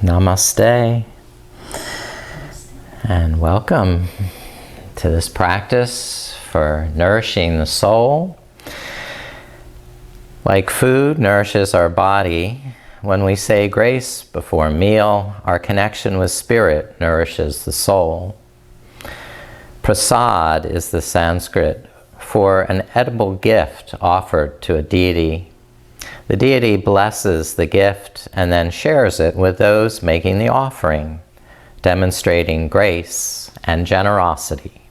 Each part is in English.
Namaste, and welcome to this practice for nourishing the soul. Like food nourishes our body, when we say grace before a meal, our connection with spirit nourishes the soul. Prasad is the Sanskrit for an edible gift offered to a deity. The deity blesses the gift and then shares it with those making the offering, demonstrating grace and generosity,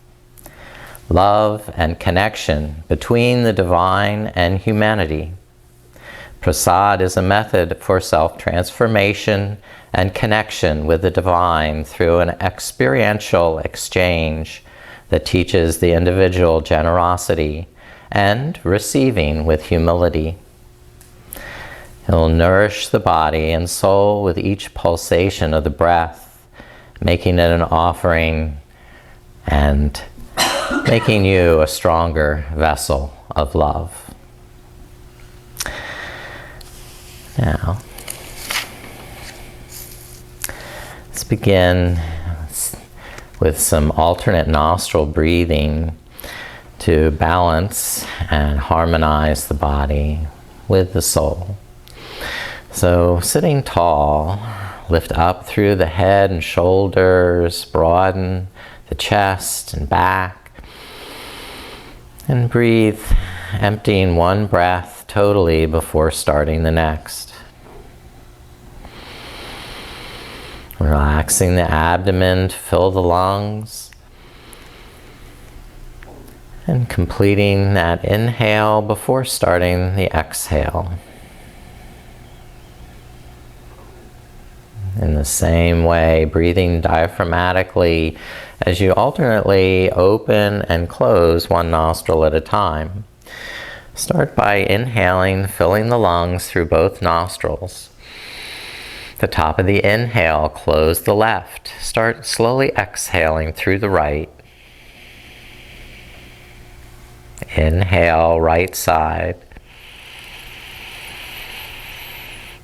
love and connection between the divine and humanity. Prasad is a method for self-transformation and connection with the divine through an experiential exchange that teaches the individual generosity and receiving with humility. It will nourish the body and soul with each pulsation of the breath, making it an offering and making you a stronger vessel of love. Now, let's begin with some alternate nostril breathing to balance and harmonize the body with the soul. So, sitting tall, lift up through the head and shoulders, broaden the chest and back, and breathe, emptying one breath totally before starting the next. Relaxing the abdomen to fill the lungs, and completing that inhale before starting the exhale. In the same way, breathing diaphragmatically as you alternately open and close one nostril at a time. Start by inhaling, filling the lungs through both nostrils. The top of the inhale, close the left. Start slowly exhaling through the right. Inhale, right side.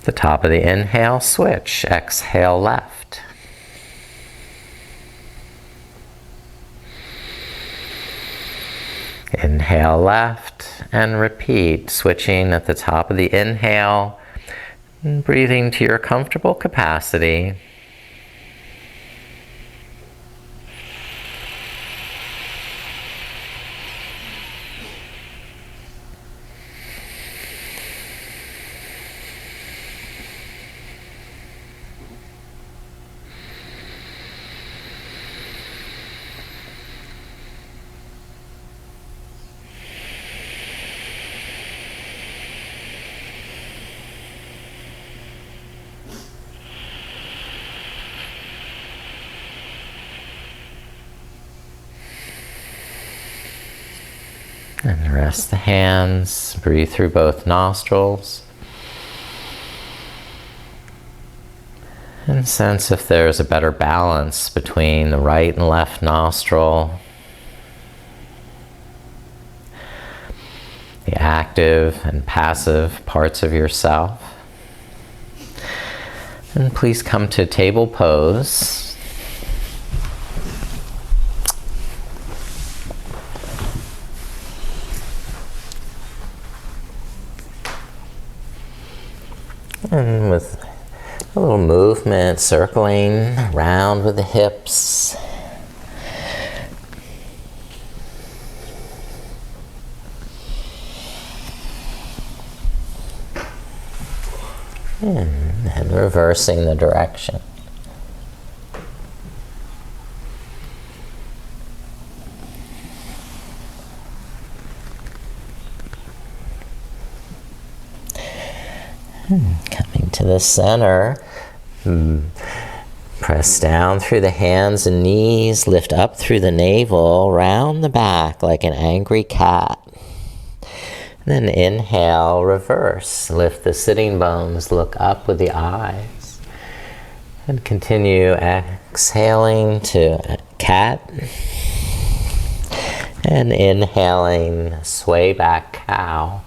The top of the inhale, switch. Exhale, left. Inhale, left, and repeat, switching at the top of the inhale, and breathing to your comfortable capacity. And rest the hands, breathe through both nostrils. And sense if there's a better balance between the right and left nostril. The active and passive parts of yourself. And please come to table pose. And with a little movement, circling around with the hips. And then reversing the direction. Coming to the center, press down through the hands and knees, lift up through the navel, round the back like an angry cat. Then inhale, reverse, lift the sitting bones, look up with the eyes. And continue exhaling to cat. And inhaling, sway back cow.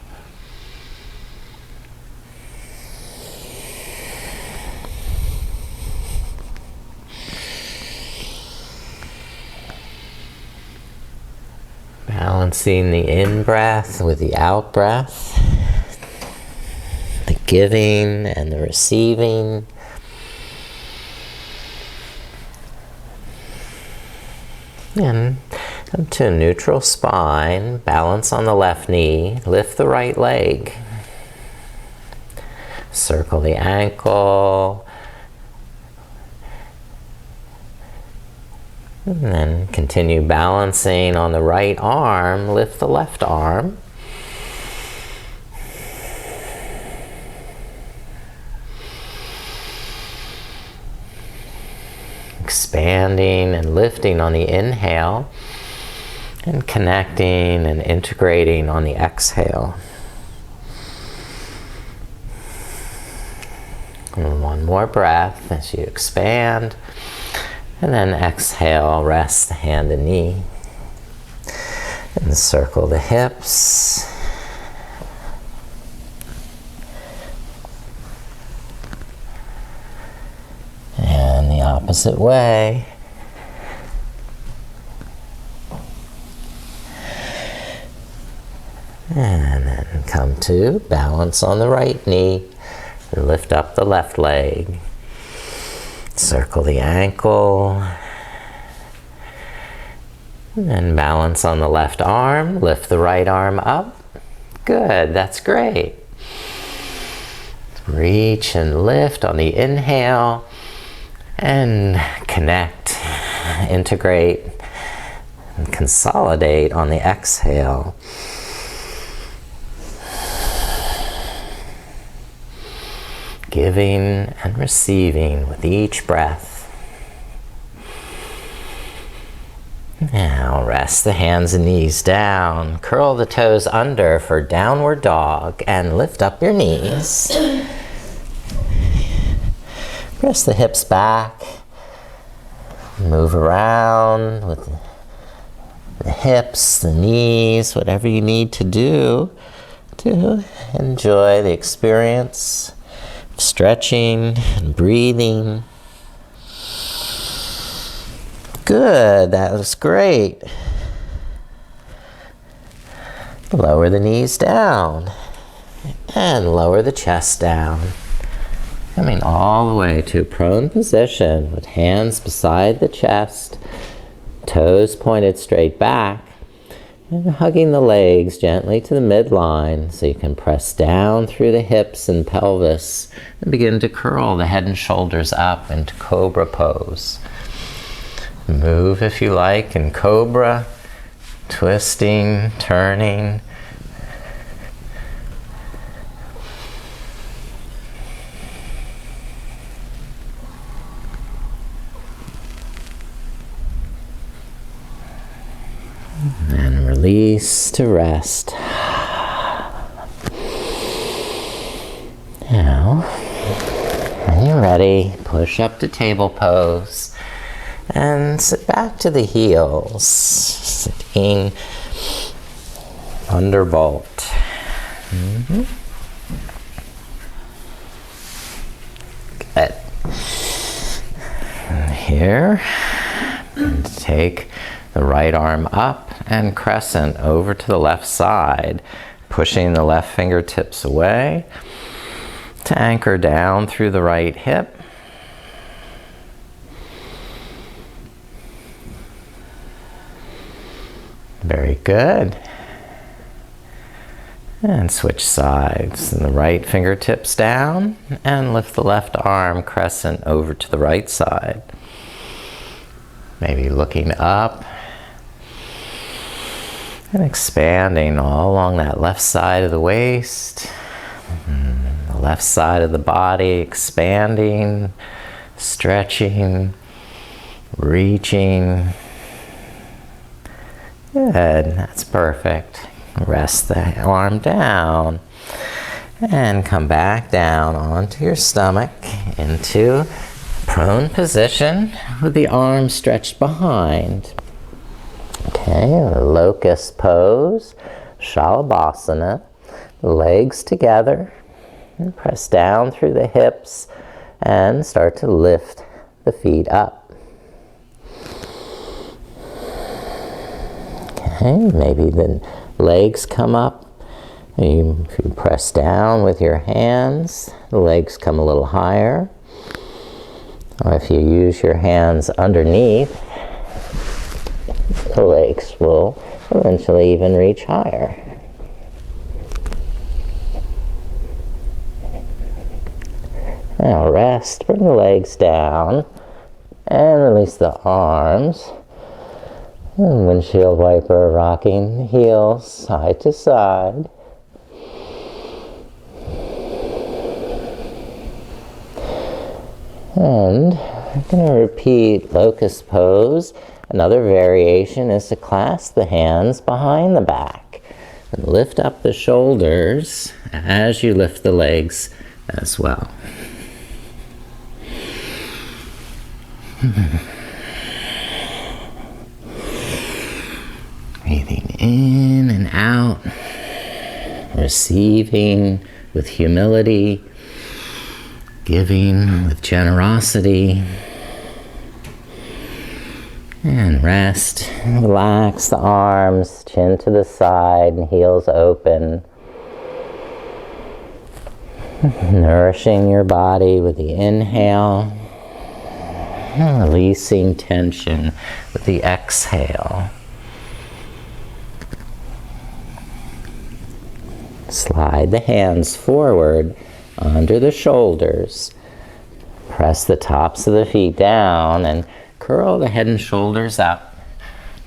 Balancing the in-breath with the out-breath, the giving and the receiving. And come to a neutral spine, balance on the left knee, lift the right leg. Circle the ankle. And then continue balancing on the right arm, lift the left arm. Expanding and lifting on the inhale, and connecting and integrating on the exhale. And one more breath as you expand. And then exhale, rest the hand and knee. And circle the hips. And the opposite way. And then come to balance on the right knee. Lift up the left leg. Circle the ankle. And then balance on the left arm. Lift the right arm up. Good, that's great. Reach and lift on the inhale. And connect, integrate, and consolidate on the exhale. Giving and receiving with each breath. Now rest the hands and knees down. Curl the toes under for downward dog and lift up your knees. Press the hips back. Move around with the hips, the knees, whatever you need to do to enjoy the experience. Stretching and breathing. Good, that was great. Lower the knees down and lower the chest down. Coming all the way to prone position with hands beside the chest, toes pointed straight back. And hugging the legs gently to the midline so you can press down through the hips and pelvis and begin to curl the head and shoulders up into cobra pose. Move if you like in cobra, twisting, turning. And release to rest. Now, when you're ready, push up to table pose and sit back to the heels, sitting thunderbolt. Good. And here, and take the right arm up and crescent over to the left side, pushing the left fingertips away to anchor down through the right hip. Very good. And switch sides. And the right fingertips down and lift the left arm crescent over to the right side. Maybe looking up and expanding all along that left side of the waist, the left side of the body, expanding, stretching, reaching. Good, that's perfect. Rest the arm down and come back down onto your stomach into prone position with the arms stretched behind. Okay, locust pose, Shalabhasana, legs together, and press down through the hips and start to lift the feet up. Okay, Okay, maybe the legs come up. If you press down with your hands, the legs come a little higher. Or if you use your hands underneath, the legs will eventually even reach higher. Now rest, bring the legs down, and release the arms. And windshield wiper, rocking the heels side to side. And I'm going to repeat locust pose. Another variation is to clasp the hands behind the back and lift up the shoulders as you lift the legs as well. Breathing in and out, receiving with humility, giving with generosity, and rest. Relax the arms, chin to the side and heels open. Nourishing your body with the inhale, releasing tension with the exhale. Slide the hands forward under the shoulders. Press the tops of the feet down and curl the head and shoulders up.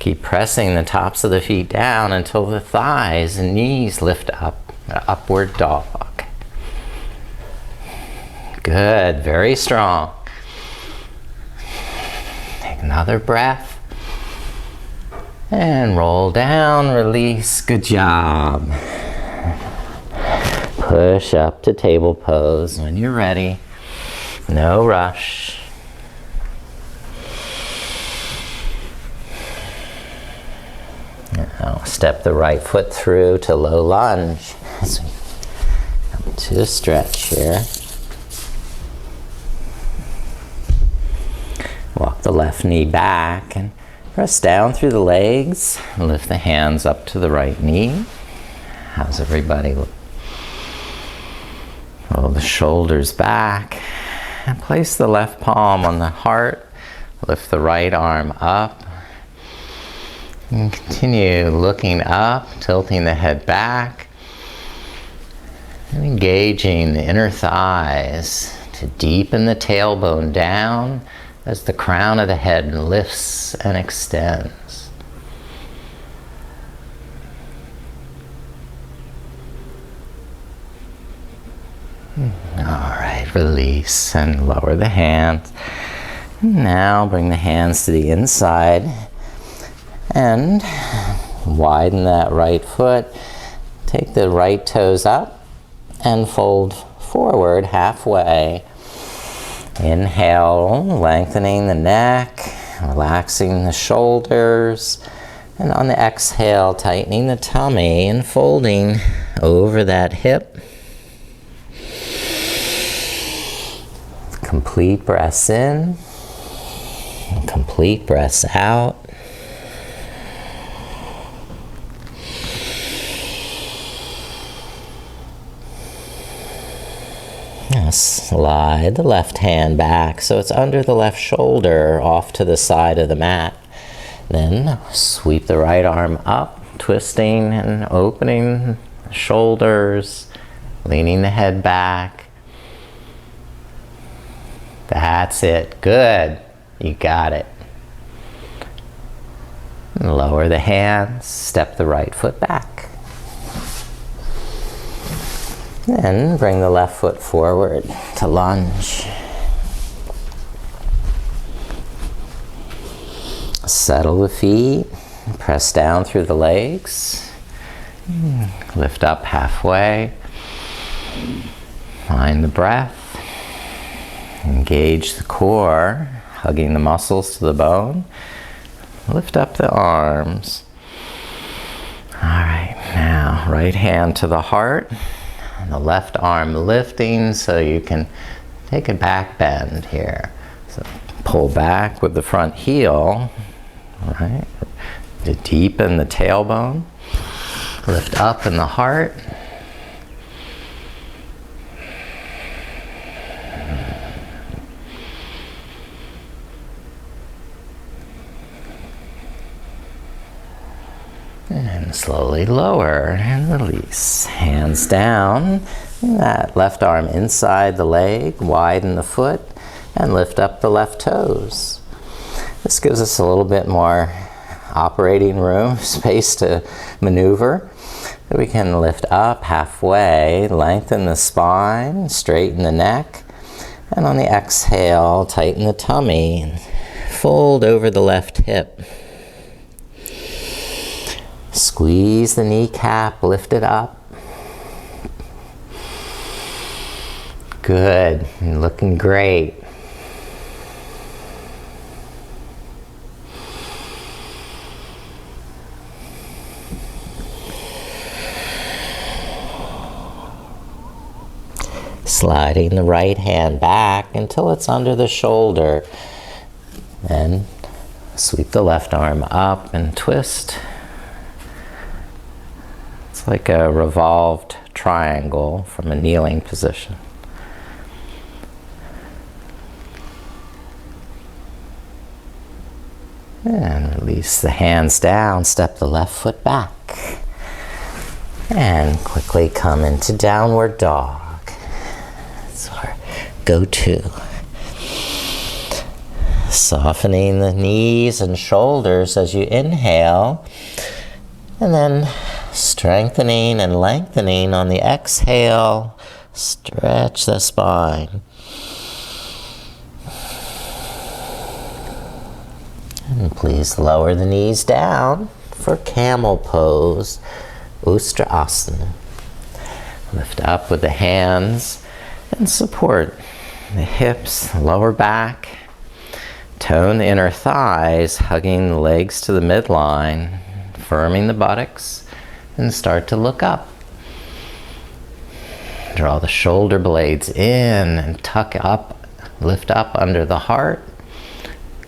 Keep pressing the tops of the feet down until the thighs and knees lift up, upward dog. Good, very strong. Take another breath. And roll down, release, good job. Push up to table pose when you're ready. No rush. Now step the right foot through to low lunge. As we come to a stretch here. Walk the left knee back and press down through the legs. Lift the hands up to the right knee. How's everybody look? Roll the shoulders back and place the left palm on the heart. Lift the right arm up. And continue looking up, tilting the head back. And engaging the inner thighs to deepen the tailbone down as the crown of the head lifts and extends. Alright, release and lower the hands. Now bring the hands to the inside and widen that right foot. Take the right toes up and fold forward halfway. Inhale, lengthening the neck, relaxing the shoulders, and on the exhale, tightening the tummy and folding over that hip. Complete breaths in, complete breaths out. Now slide the left hand back so it's under the left shoulder off to the side of the mat. Then sweep the right arm up, twisting and opening the shoulders, leaning the head back. That's it. Good. You got it. And lower the hands, step the right foot back. Then bring the left foot forward to lunge. Settle the feet, press down through the legs. Lift up halfway. Find the breath. Engage the core, hugging the muscles to the bone. Lift up the arms. All right, now right hand to the heart, and the left arm lifting so you can take a back bend here. So pull back with the front heel, right? To deepen the tailbone, lift up in the heart. And slowly lower and release. Hands down. That left arm inside the leg, widen the foot, and lift up the left toes. This gives us a little bit more operating room, space to maneuver. We can lift up halfway, lengthen the spine, straighten the neck, and on the exhale, tighten the tummy, and fold over the left hip. Squeeze the kneecap, lift it up. Good, you're looking great. Sliding the right hand back until it's under the shoulder. Then sweep the left arm up and twist. It's like a revolved triangle from a kneeling position. And release the hands down, step the left foot back. And quickly come into downward dog. That's our go-to. Softening the knees and shoulders as you inhale. And then strengthening and lengthening on the exhale. Stretch the spine. And please lower the knees down for camel pose, Ustrasana. Lift up with the hands and support the hips, lower back. Tone the inner thighs, hugging the legs to the midline, firming the buttocks, and start to look up. Draw the shoulder blades in and tuck up, lift up under the heart.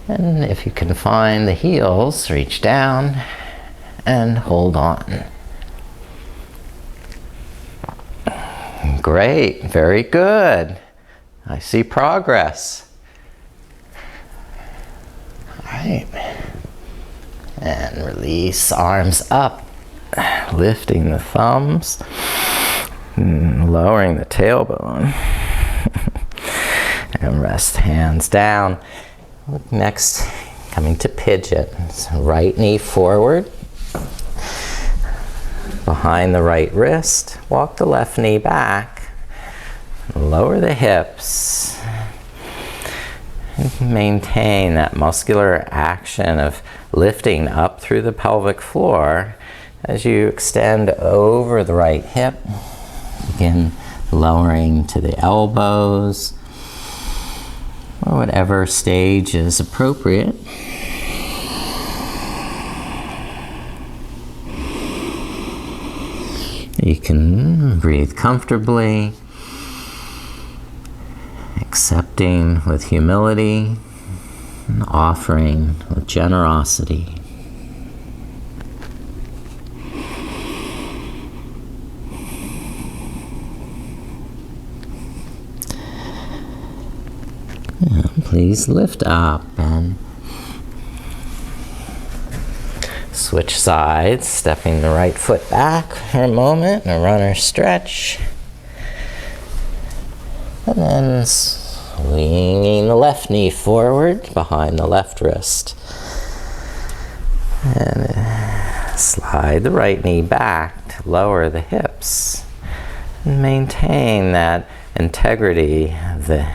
And if you can find the heels, reach down and hold on. Great, very good. I see progress. All right. And release, arms up, lifting the thumbs, lowering the tailbone. And rest hands down. Next, coming to pigeon. So right knee forward, behind the right wrist. Walk the left knee back. Lower the hips. And maintain that muscular action of lifting up through the pelvic floor as you extend over the right hip. Begin lowering to the elbows, or whatever stage is appropriate. You can breathe comfortably, accepting with humility, and offering with generosity. Please lift up and switch sides, stepping the right foot back for a moment, a runner stretch. And then swinging the left knee forward behind the left wrist. And slide the right knee back to lower the hips. And maintain that integrity of the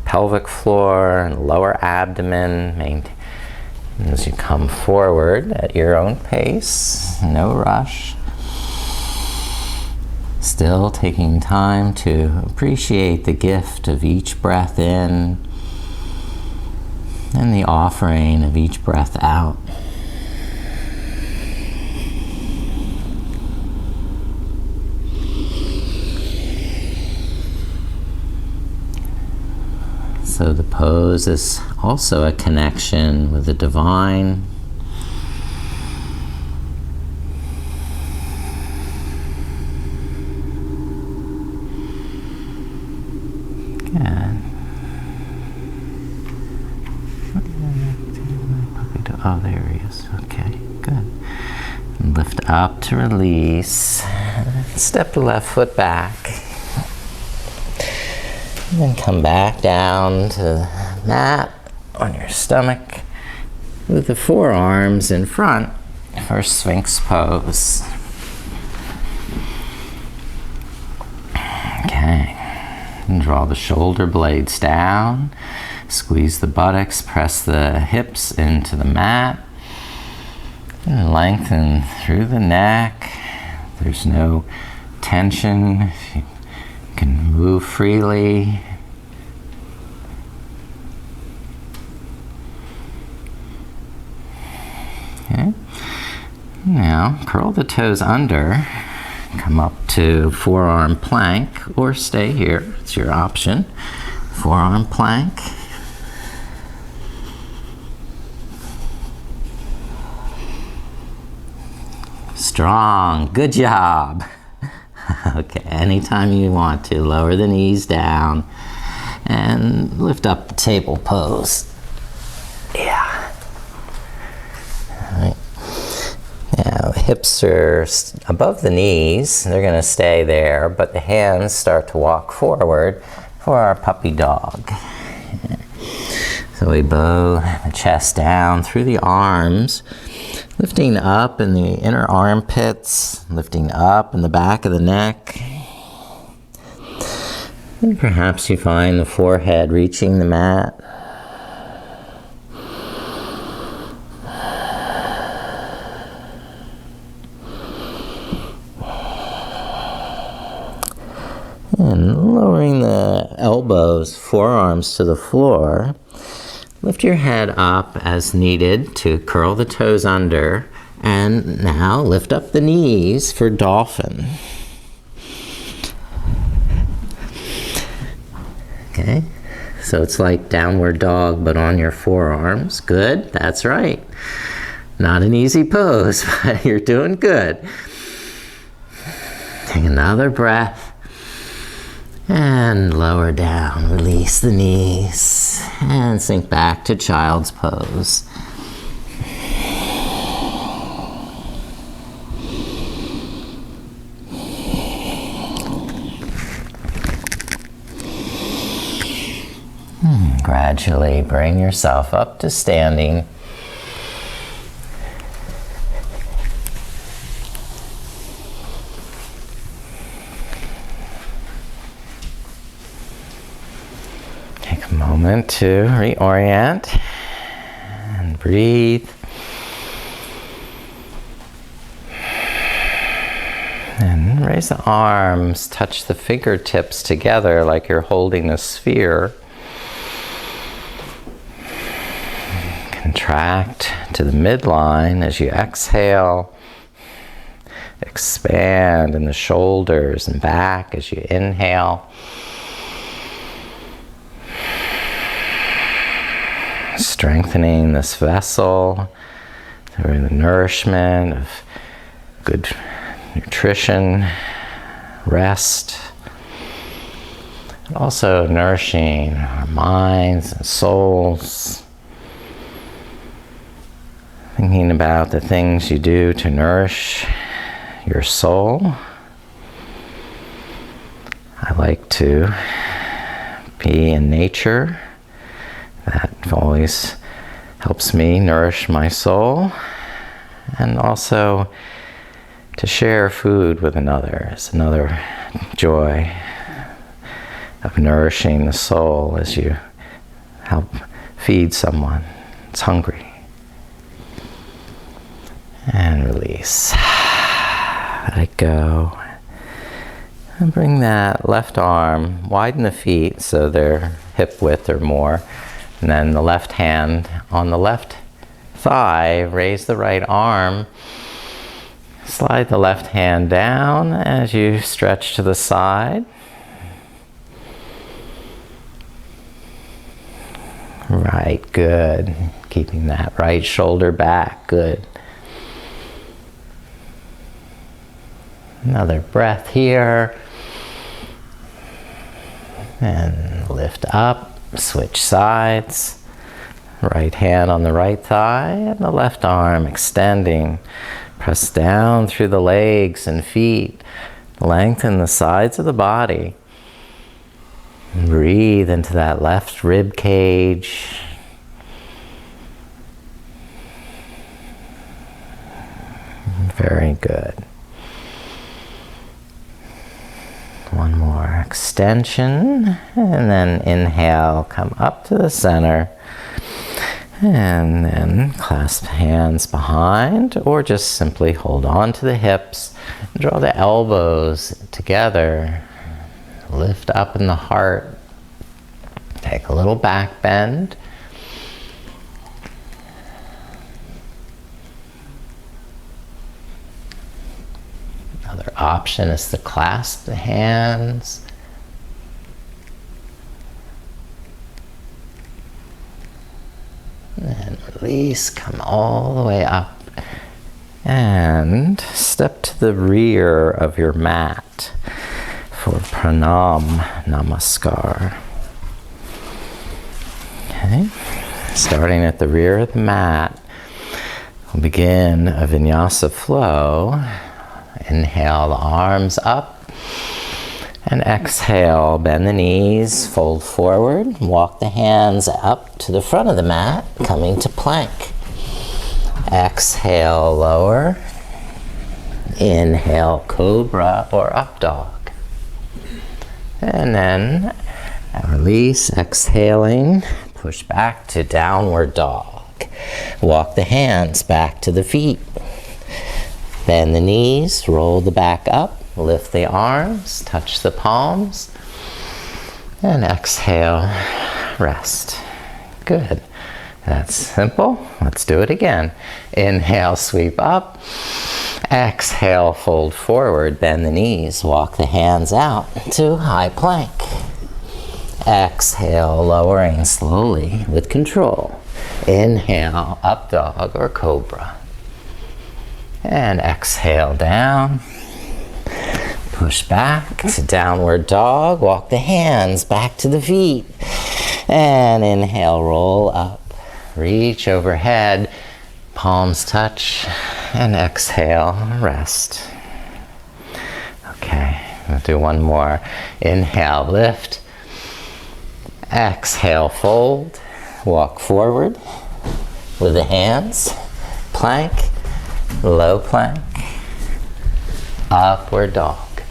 pelvic floor and lower abdomen. As you come forward at your own pace, no rush. Still taking time to appreciate the gift of each breath in and the offering of each breath out. So the pose is also a connection with the divine, Oh, there he is. Okay, good. And lift up to release. Step the left foot back. And then come back down to the mat on your stomach with the forearms in front for Sphinx pose. Okay. And draw the shoulder blades down. Squeeze the buttocks, press the hips into the mat. And lengthen through the neck. There's no tension. You can move freely. Okay. Now, curl the toes under. Come up to forearm plank, or stay here. It's your option. Forearm plank. Strong. Good job. Okay, anytime you want to, lower the knees down and lift up the table pose. Yeah. All right. Now, hips are above the knees. They're going to stay there, but the hands start to walk forward for our puppy dog. So we bow the chest down through the arms, lifting up in the inner armpits, lifting up in the back of the neck. And perhaps you find the forehead reaching the mat. And lowering the elbows, forearms to the floor. Lift your head up as needed to curl the toes under, and now lift up the knees for dolphin. Okay, so it's like downward dog but on your forearms. Good, that's right. Not an easy pose, but you're doing good. Take another breath. And lower down, release the knees, and sink back to child's pose. Gradually bring yourself up to standing. Moment to reorient and breathe. And raise the arms, touch the fingertips together like you're holding a sphere. Contract to the midline as you exhale. Expand in the shoulders and back as you inhale. Strengthening this vessel through the nourishment of good nutrition, rest, and also nourishing our minds and souls. Thinking about the things you do to nourish your soul. I like to be in nature. That always helps me nourish my soul, and also to share food with another is another joy of nourishing the soul as you help feed someone that's hungry. And release. Let it go. And bring that left arm, widen the feet so they're hip width or more. And then the left hand on the left thigh, raise the right arm. Slide the left hand down as you stretch to the side. Right, good. Keeping that right shoulder back, good. Another breath here. And lift up. Switch sides. Right hand on the right thigh and the left arm extending. Press down through the legs and feet. Lengthen the sides of the body. Breathe into that left rib cage. Very good. One more extension, and then inhale, come up to the center, and then clasp hands behind, or just simply hold on to the hips, draw the elbows together, lift up in the heart, take a little back bend. Another option is to clasp the hands. And release, come all the way up. And step to the rear of your mat for pranam namaskar. Okay, starting at the rear of the mat, we'll begin a vinyasa flow. Inhale the arms up, and exhale, bend the knees, fold forward, walk the hands up to the front of the mat, coming to plank. Exhale, lower. Inhale, cobra or up dog. And then release, exhaling, push back to downward dog. Walk the hands back to the feet. Bend the knees, roll the back up, lift the arms, touch the palms, and exhale, rest. Good. That's simple. Let's do it again. Inhale, sweep up. Exhale, fold forward, bend the knees, walk the hands out to high plank. Exhale, lowering slowly with control. Inhale, up dog or cobra. And exhale down. Push back to downward dog. Walk the hands back to the feet. And inhale, roll up. Reach overhead. Palms touch. And exhale, rest. Okay, we'll do one more. Inhale, lift. Exhale, fold. Walk forward with the hands. Plank. Low plank, upward dog,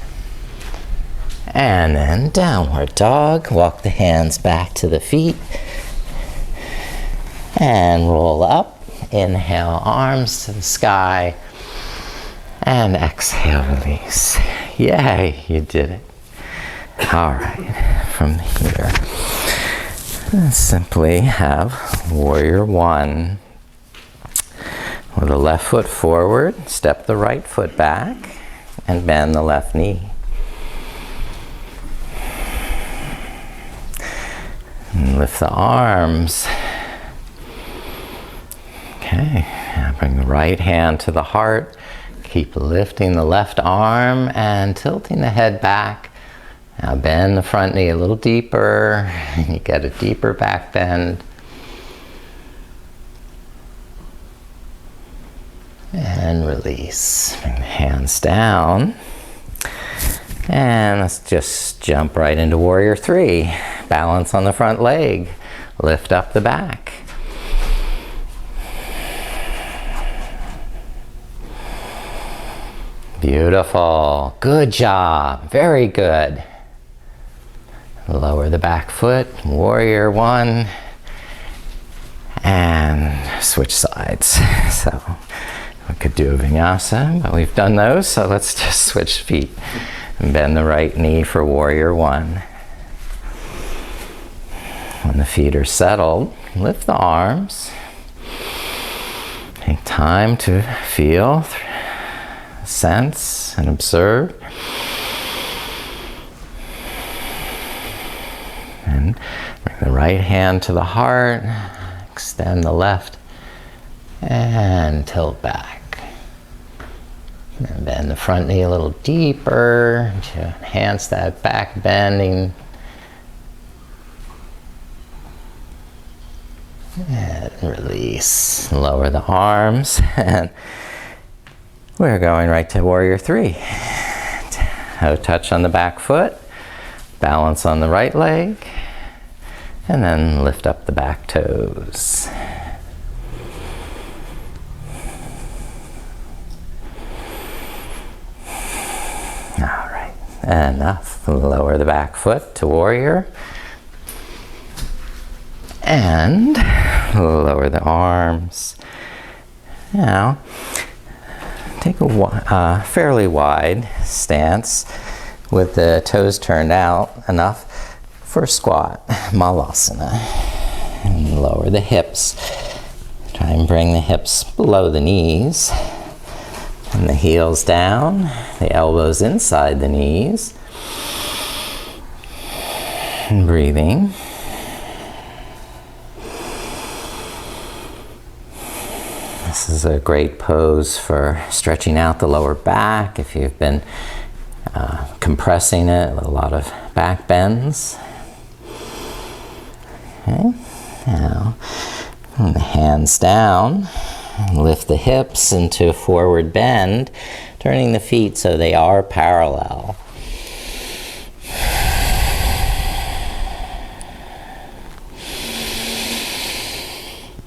and then downward dog. Walk the hands back to the feet and roll up. Inhale, arms to the sky, and exhale, release. Yay, you did it. All right, from here, simply have warrior one. With the left foot forward, step the right foot back, and bend the left knee. And lift the arms. Okay, now bring the right hand to the heart. Keep lifting the left arm and tilting the head back. Now bend the front knee a little deeper, and you get a deeper back bend. And release. Bring the hands down. And let's just jump right into warrior three. Balance on the front leg. Lift up the back. Beautiful. Good job. Very good. Lower the back foot. Warrior one. And switch sides. So we could do a vinyasa, but we've done those, so let's just switch feet. And bend the right knee for warrior one. When the feet are settled, lift the arms. Take time to feel, sense, and observe. And bring the right hand to the heart. Extend the left and tilt back. And bend the front knee a little deeper to enhance that back bending. And release. Lower the arms. And we're going right to Warrior 3. Toe touch on the back foot. Balance on the right leg. And then lift up the back toes. All right, enough. Lower the back foot to Warrior. And lower the arms. Now, take a fairly wide stance with the toes turned out, enough for a squat, Malasana. And lower the hips. Try and bring the hips below the knees. And the heels down, the elbows inside the knees. And breathing. This is a great pose for stretching out the lower back if you've been compressing it, a lot of back bends. Okay, now the hands down, lift the hips into a forward bend, turning the feet so they are parallel.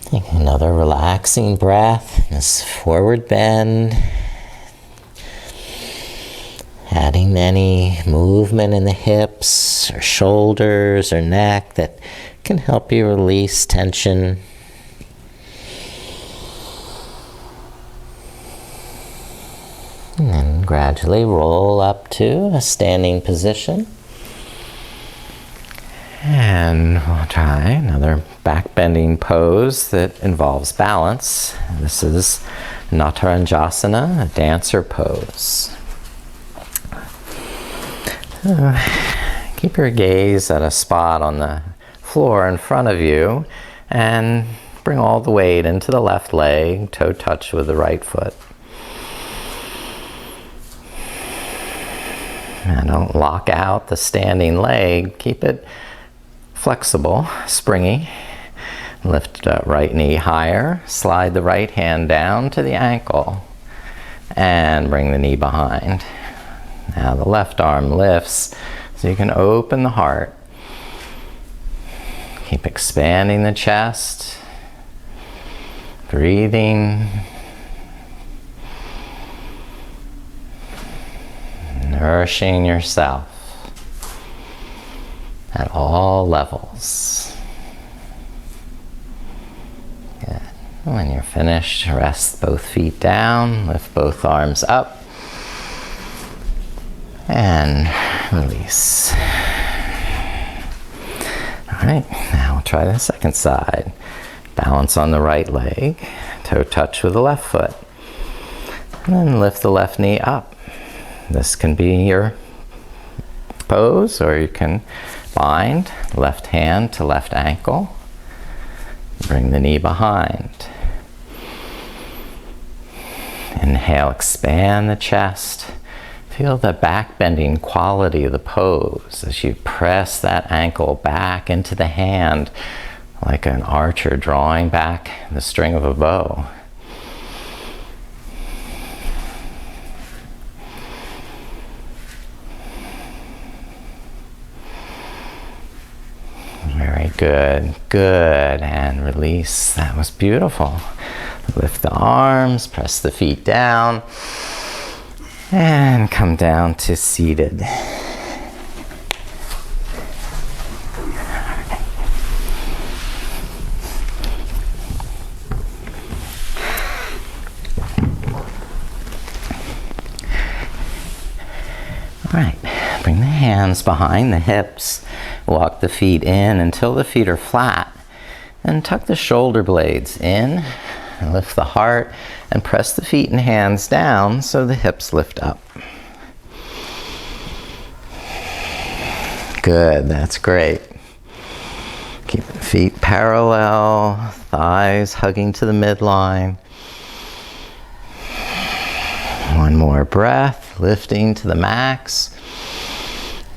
Take another relaxing breath, this forward bend. Adding any movement in the hips or shoulders or neck that can help you release tension. And then gradually roll up to a standing position. And we'll try another back bending pose that involves balance. This is Natarajanasana, a dancer pose. Keep your gaze at a spot on the floor in front of you and bring all the weight into the left leg, toe touch with the right foot. And don't lock out the standing leg. Keep it flexible, springy. Lift the right knee higher, slide the right hand down to the ankle, and bring the knee behind. Now the left arm lifts so you can open the heart. Keep expanding the chest, breathing, nourishing yourself at all levels. Good. When you're finished, rest both feet down, lift both arms up, and release. All right, now we'll try the second side. Balance on the right leg, toe touch with the left foot, and then lift the left knee up. This can be your pose, or you can bind left hand to left ankle. Bring the knee behind. Inhale, expand the chest. Feel the back bending quality of the pose as you press that ankle back into the hand like an archer drawing back the string of a bow. Very good, good, and release. That was beautiful. Lift the arms, press the feet down, and come down to seated. All right, bring the hands behind the hips. Walk the feet in until the feet are flat. And tuck the shoulder blades in. Lift the heart and press the feet and hands down so the hips lift up. Good, that's great. Keep the feet parallel, thighs hugging to the midline. One more breath, lifting to the max.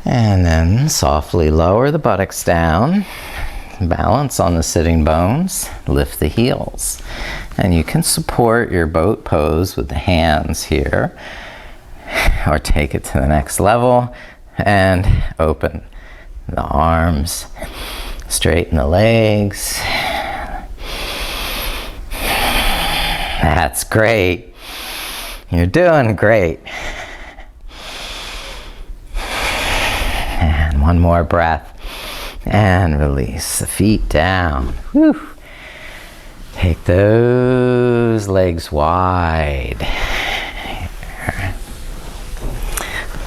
And then softly lower the buttocks down. balance on the sitting bones, lift the heels. And you can support your boat pose with the hands here, or take it to the next level and open the arms, straighten the legs. That's great. You're doing great. And one more breath. And release the feet down. Whew. Take those legs wide.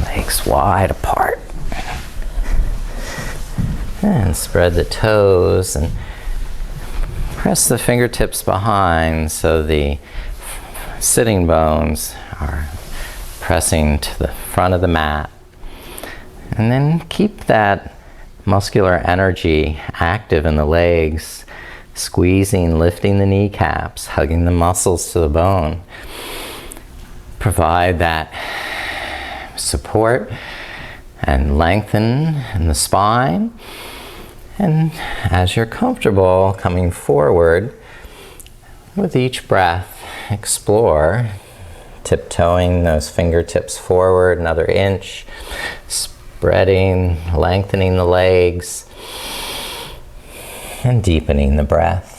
Legs wide apart. And spread the toes and press the fingertips behind so the sitting bones are pressing to the front of the mat. And then keep that muscular energy active in the legs, squeezing, lifting the kneecaps, hugging the muscles to the bone. Provide that support and lengthen in the spine. And as you're comfortable, coming forward with each breath, explore tiptoeing those fingertips forward another inch, spreading, lengthening the legs, and deepening the breath.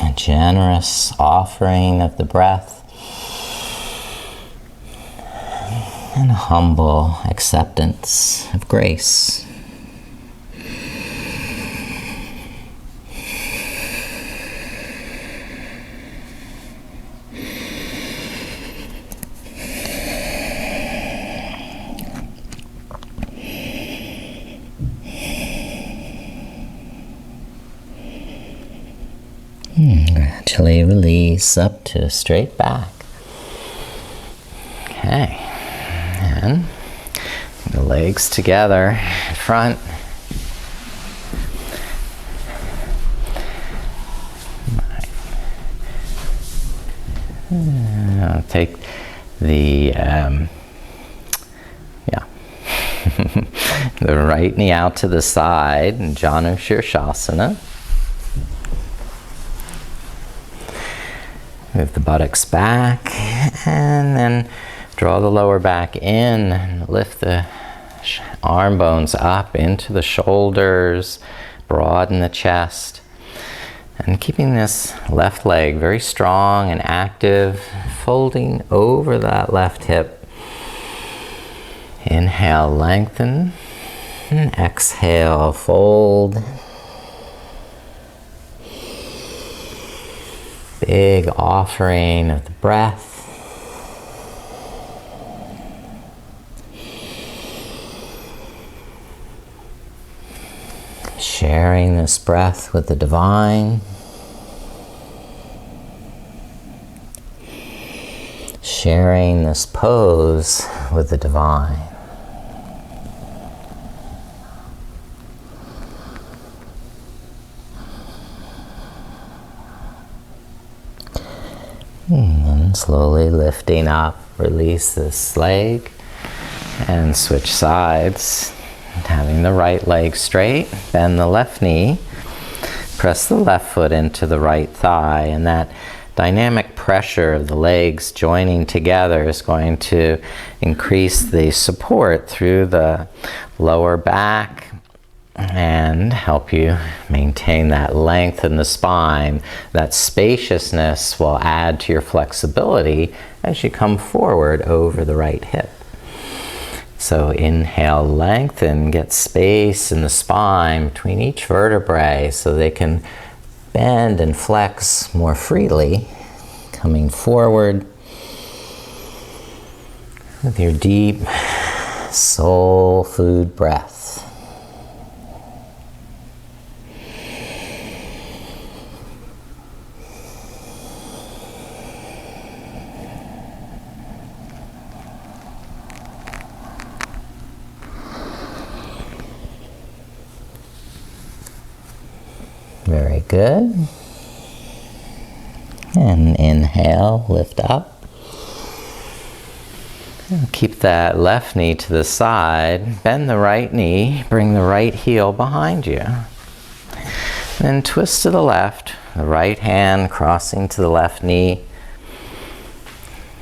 A generous offering of the breath and a humble acceptance of grace. Gradually release up to straight back. Okay, and the legs together in front. Take the the right knee out to the side in Janu Shirshasana. Move the buttocks back and then draw the lower back in and lift the arm bones up into the shoulders, broaden the chest. And keeping this left leg very strong and active, folding over that left hip. Inhale, lengthen, and exhale, fold. Big offering of the breath. Sharing this breath with the divine. Sharing this pose with the divine. And slowly lifting up, release this leg and switch sides. Having the right leg straight, bend the left knee, press the left foot into the right thigh, and that dynamic pressure of the legs joining together is going to increase the support through the lower back and help you maintain that length in the spine. That spaciousness will add to your flexibility as you come forward over the right hip. So inhale, lengthen, get space in the spine between each vertebrae so they can bend and flex more freely. Coming forward with your deep soul food breath. Very good. And inhale, lift up. And keep that left knee to the side. Bend the right knee. Bring the right heel behind you. Then twist to the left. The right hand crossing to the left knee.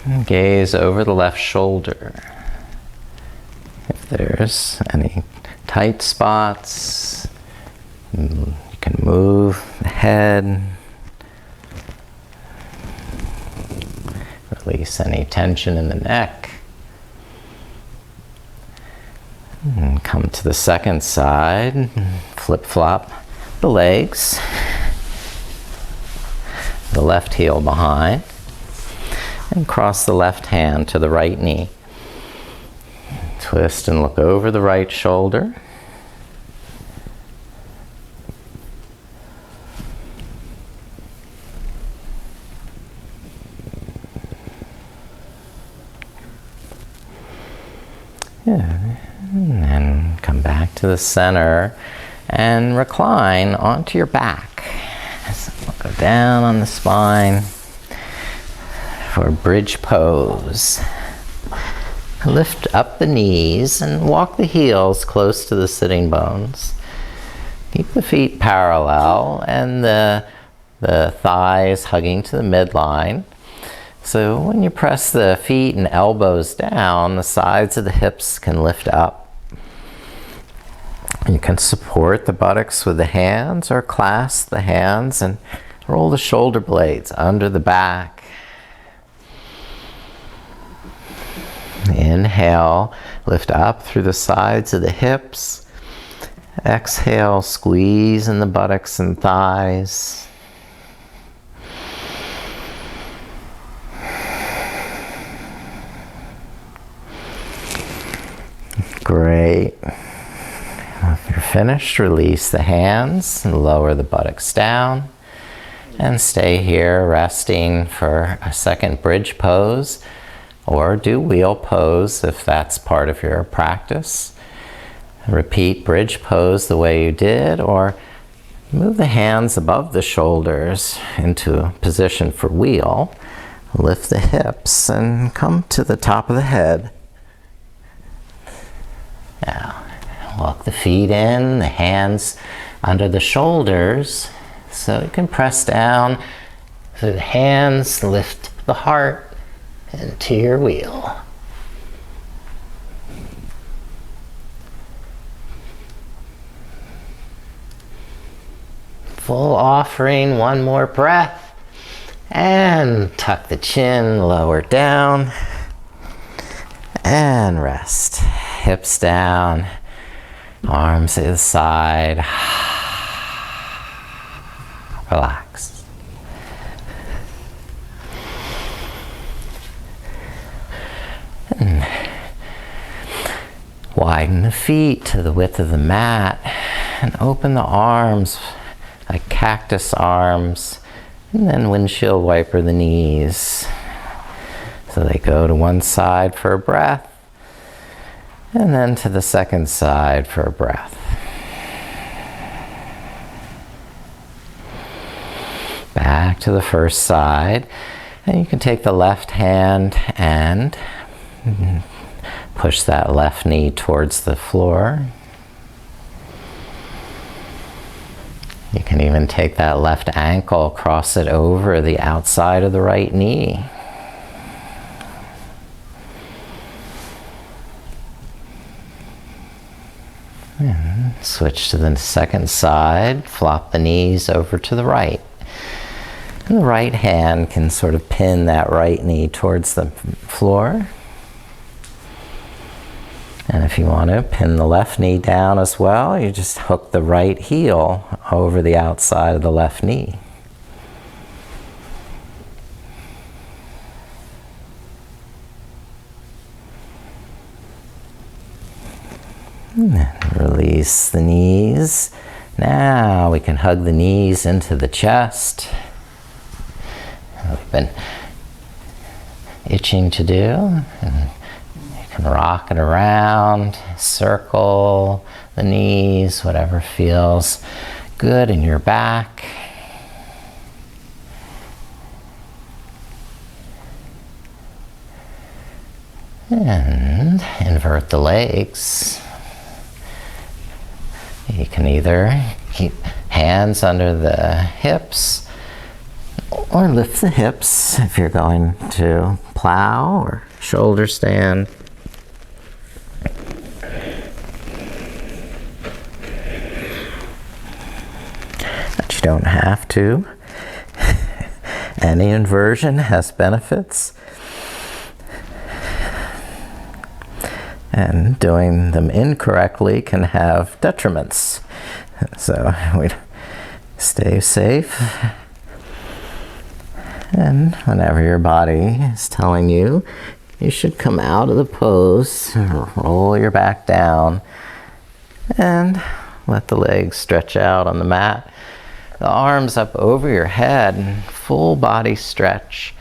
And gaze over the left shoulder. If there's any tight spots, you can move the head. Release any tension in the neck. And come to the second side. Flip-flop the legs. The left heel behind. And cross the left hand to the right knee. Twist and look over the right shoulder. Yeah. And then come back to the center and recline onto your back. So go down on the spine for bridge pose. Lift up the knees and walk the heels close to the sitting bones. Keep the feet parallel and the thighs hugging to the midline. So when you press the feet and elbows down, the sides of the hips can lift up. You can support the buttocks with the hands or clasp the hands and roll the shoulder blades under the back. Inhale, lift up through the sides of the hips. Exhale, squeeze in the buttocks and thighs. Great. If you're finished, release the hands and lower the buttocks down. And stay here resting for a second bridge pose. Or do wheel pose if that's part of your practice. Repeat bridge pose the way you did, or move the hands above the shoulders into a position for wheel. Lift the hips and come to the top of the head. Now, walk the feet in, the hands under the shoulders, so you can press down through the hands, lift the heart into your wheel. Full offering, one more breath. And tuck the chin, lower down. And rest. Hips down, arms to the side. Relax. And widen the feet to the width of the mat and open the arms like cactus arms, and then windshield wiper the knees. So they go to one side for a breath, and then to the second side for a breath. Back to the first side, and you can take the left hand and push that left knee towards the floor. You can even take that left ankle, cross it over the outside of the right knee. And switch to the second side, flop the knees over to the right. And the right hand can sort of pin that right knee towards the floor. And if you want to pin the left knee down as well, you just hook the right heel over the outside of the left knee. And then release the knees. Now we can hug the knees into the chest. We've been itching to do. And rock it around, circle the knees, whatever feels good in your back. And invert the legs. You can either keep hands under the hips or lift the hips if you're going to plow or shoulder stand. But you don't have to. Any inversion has benefits. And doing them incorrectly can have detriments. So we stay safe. And whenever your body is telling you, you should come out of the pose, roll your back down, and let the legs stretch out on the mat. The arms up over your head, full body stretch.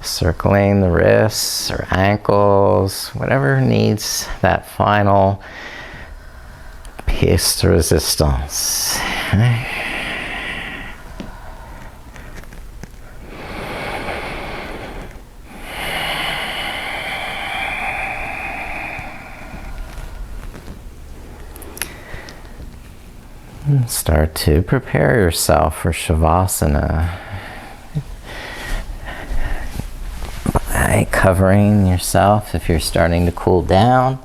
Circling the wrists or ankles, whatever needs that final pièce de résistance. And start to prepare yourself for Shavasana. Covering yourself if you're starting to cool down,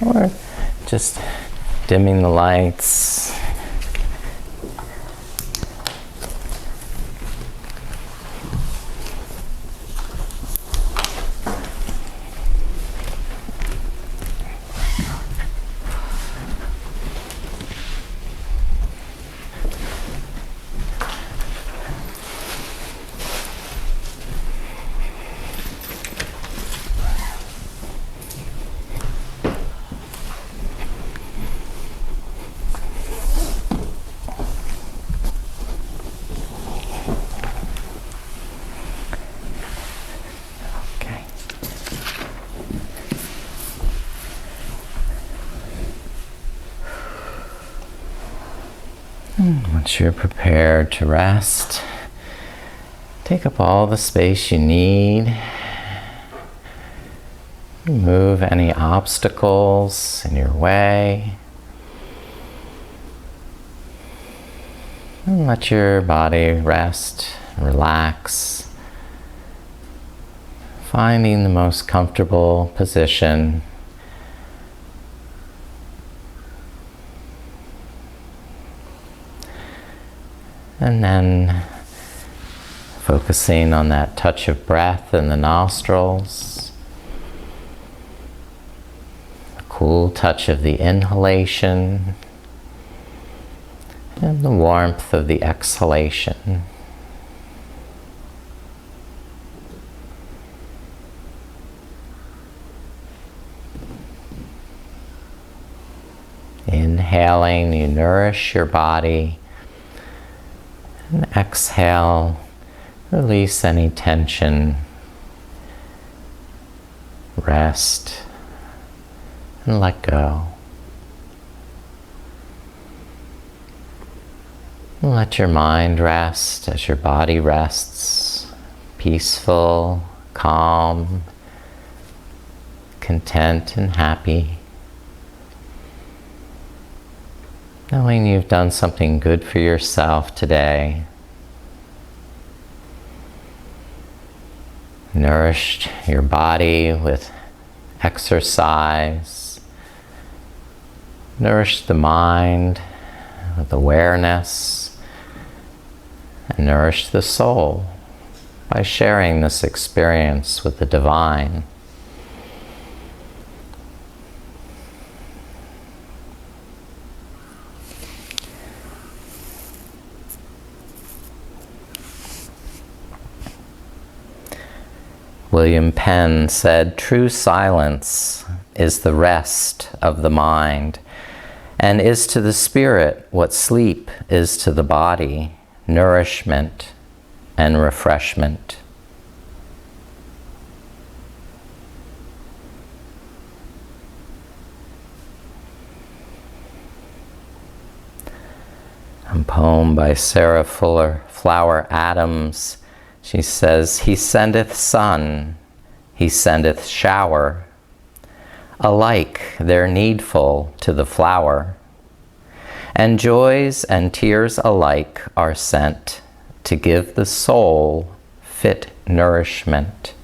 or just dimming the lights. Once you're prepared to rest, take up all the space you need. Remove any obstacles in your way. And let your body rest, relax. Finding the most comfortable position. And then focusing on that touch of breath in the nostrils, the cool touch of the inhalation, and the warmth of the exhalation. Inhaling, you nourish your body. And exhale, release any tension, rest, and let go. And let your mind rest as your body rests, peaceful, calm, content, and happy. Knowing you've done something good for yourself today. Nourished your body with exercise. Nourished the mind with awareness. And nourished the soul by sharing this experience with the divine. William Penn said, "True silence is the rest of the mind, and is to the spirit what sleep is to the body, nourishment and refreshment." A poem by Sarah Flower Adams. She says, "He sendeth sun he sendeth shower. Alike they're needful to the flower, and joys and tears alike are sent to give the soul fit nourishment.